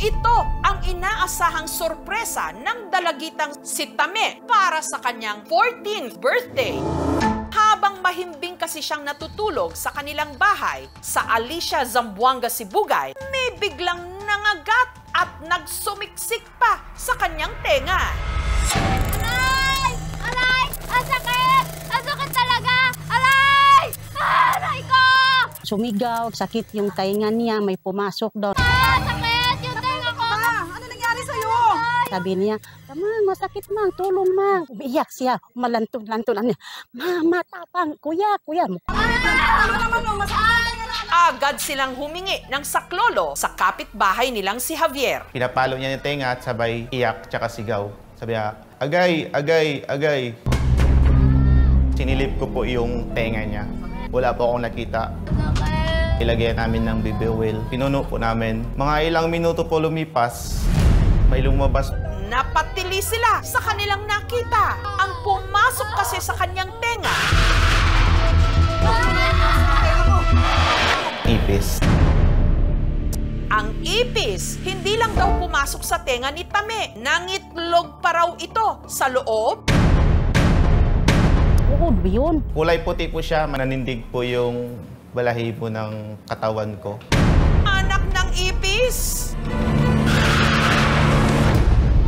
Ito ang inaasahang sorpresa ng dalagitang si Tame para sa kanyang 14th birthday. Habang mahimbing kasi siyang natutulog sa kanilang bahay sa Alicia, Zamboanga, Sibugay, may biglang nangagat at nagsumiksik pa sa kanyang tenga. Aray! Aray! Ang sakit! Ang sakit talaga! Aray! Aray ko! Sumigaw, sakit yung tainga niya, may pumasok daw. Sakit yung tenga ko! Ano nangyari sa'yo? Sabi niya, Mang, masakit mang, tulong mang. Umiiyak siya, malantong-lantonan niya. Mama, tapang, kuya. Agad silang humingi ng saklolo sa kapitbahay nilang si Javier. Pinapalo niya yung tenga at sabay iyak tsaka sigaw. Sabi niya, agay, agay, agay. Sinilip ko po yung tenga niya. Wala po akong nakita. Ilagyan namin ng BB oil. Pinuno po namin. Mga ilang minuto po lumipas, may lumabas. Napatili sila sa kanilang nakita. Ang pumasok kasi sa kanyang tenga. Ipis. Ang ipis, hindi lang daw pumasok sa tenga ni Tame. Nangitlog pa raw ito sa loob. Oo, yun. Kulay puti po siya. Mananindig po yung balahibo ng katawan ko. Anak ng ipis!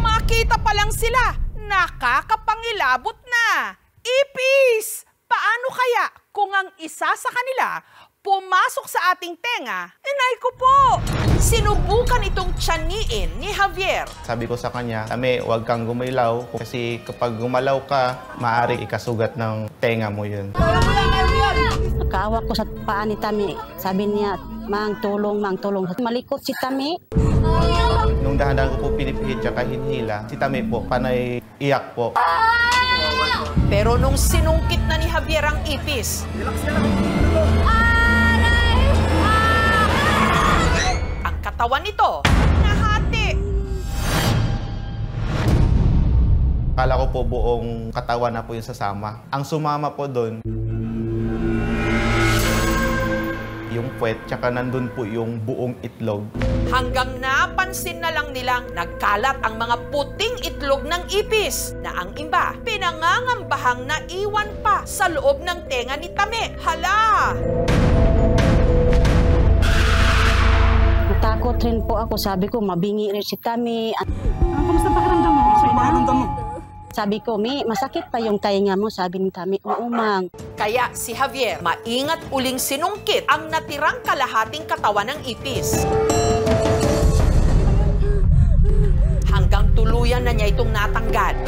Makita pa lang sila, nakakapangilabot na. Ipis! Paano kaya kung ang isa sa kanila pumasok sa ating tenga? Inay ko po! Sinubukan itong tiyaниin ni Javier. Sabi ko sa kanya, Tame, huwag kang gumilaw kasi kapag gumalaw ka, maaari ikasugat ng tenga mo yun. Nakaawa ko sa paa ni Tami. Sabi niya, Mang, tulong. Malikot si Tami. Nung dahan-dahan ko po pinipihit tsaka hinhila, si Tame po, panay iyak po. Pero nung sinungkit na ni Javier ang ipis, ang katawan nito nahati. Kala ko po buong katawan na po yung sasama. Ang sumama po doon, yung puwet, tsaka nandun po yung buong itlog. Hanggang napansin na lang nilang nagkalat ang mga puting itlog ng ipis na ang iba pinangangambahang naiwan pa sa loob ng tenga ni Tame. Hala! Natakot rin po ako. Sabi ko, mabingi rin si Tami. Kamusta pakiramdam mo? Pakiramdam mo? Sabi ko, masakit pa yung tainga mo. Sabi ni Tami, oo, Mang. Kaya si Javier, maingat uling sinungkit ang natirang kalahating katawan ng ipis. Hanggang tuluyan na niya itong natanggal.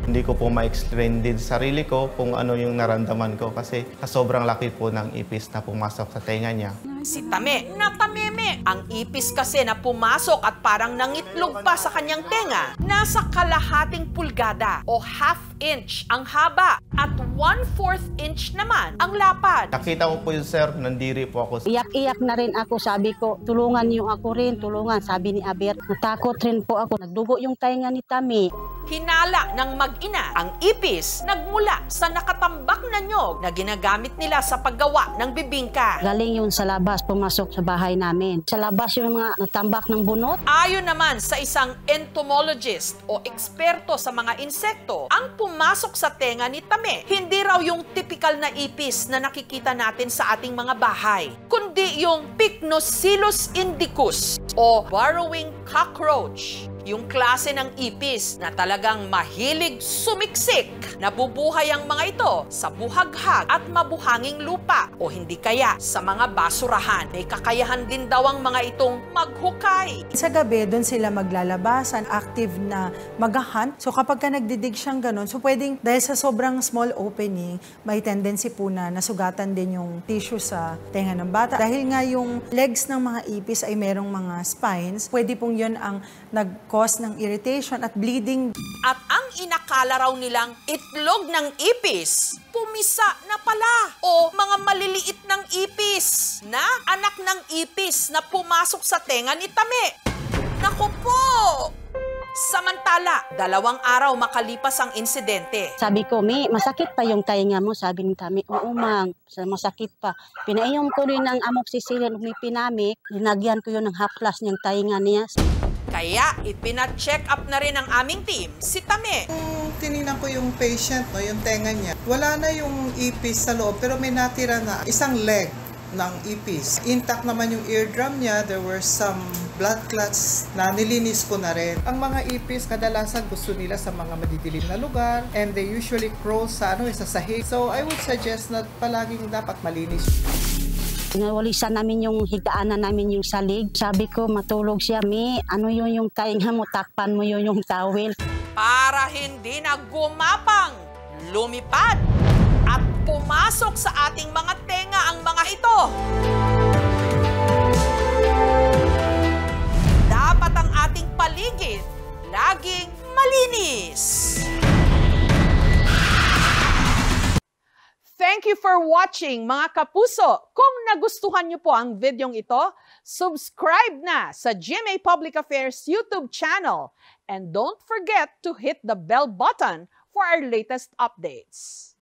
Hindi ko po ma-explain din sa sarili ko kung ano yung naramdaman ko kasi sobrang laki po ng ipis na pumasok sa tenga niya. Si Tame, natameme. Ang ipis kasi na pumasok at parang nangitlog pa sa kanyang tenga, nasa kalahating pulgada o half-inch ang haba at 1/4 inch naman ang lapad. Nakita ko po yun, sir, nandiri po ako. Iyak-iyak na rin ako. Sabi ko, tulungan niyo ako rin, tulungan. Sabi ni Aber, natakot rin po ako. Nagdugo yung tainga ni Tami. Hinala ng mag-ina ang ipis nagmula sa nakatambak na nyog na ginagamit nila sa paggawa ng bibingka. Galing yun sa labas, pumasok sa bahay namin. Sa labas yung mga natambak ng bunot. Ayon naman sa isang entomologist o eksperto sa mga insekto, ang pumasok sa tenga ni Tame, hindi raw yung typical na ipis na nakikita natin sa ating mga bahay, kundi yung Pycnosilus indicus o burrowing cockroach. Yung klase ng ipis na talagang mahilig sumiksik. Nabubuhay ang mga ito sa buhaghag at mabuhanging lupa o hindi kaya sa mga basurahan. May kakayahan din daw ang mga itong maghukay. Sa gabi, doon sila maglalabasan, active na mag-hunt. So kapag ka nagdidig siyang ganun, so pwedeng, dahil sa sobrang small opening, may tendency po na nasugatan din yung tissue sa tenga ng bata. Dahil nga yung legs ng mga ipis ay merong mga spines, pwede pong yun ang nag-cause ng irritation at bleeding. At ang inakala raw nilang itlog ng ipis, pumisa na pala o mga maliliit ng ipis na anak ng ipis na pumasok sa tenga ni Tame. Naku po! Samantala, 2 araw makalipas ang insidente. Sabi ko, Mi, masakit pa yung tainga mo. Sabi ni Tami, oo mang, masakit pa. Pinainom ko rin ng amoxicillin, pinamik. Linagyan ko yun ng haplas niyang tainga niya. Kaya ipina-check up na rin ng aming team si Tami. Tinignan ko yung patient, no, yung tenga niya. Wala na yung ipis sa loob, pero may natira na isang leg ng ipis. Intact naman yung eardrum niya. There were some blood clots na nilinis ko na rin. Ang mga ipis, kadalasan gusto nila sa mga madidilim na lugar and they usually crawl sa sahig. So I would suggest na palaging dapat malinis. Nawalisan namin yung higdaanan namin yung salig. Sabi ko, matulog siya, Mi. Ano yun yung tainga mo? Takpan mo yun yung towel. Para hindi na gumapang, lumipad, at pumasok sa ating mga tenga ang mga ito. Dapat ang ating paligid laging malinis. Thank you for watching, mga kapuso. Kung nagustuhan niyo po ang videong ito, subscribe na sa GMA Public Affairs YouTube channel. And don't forget to hit the bell button for our latest updates.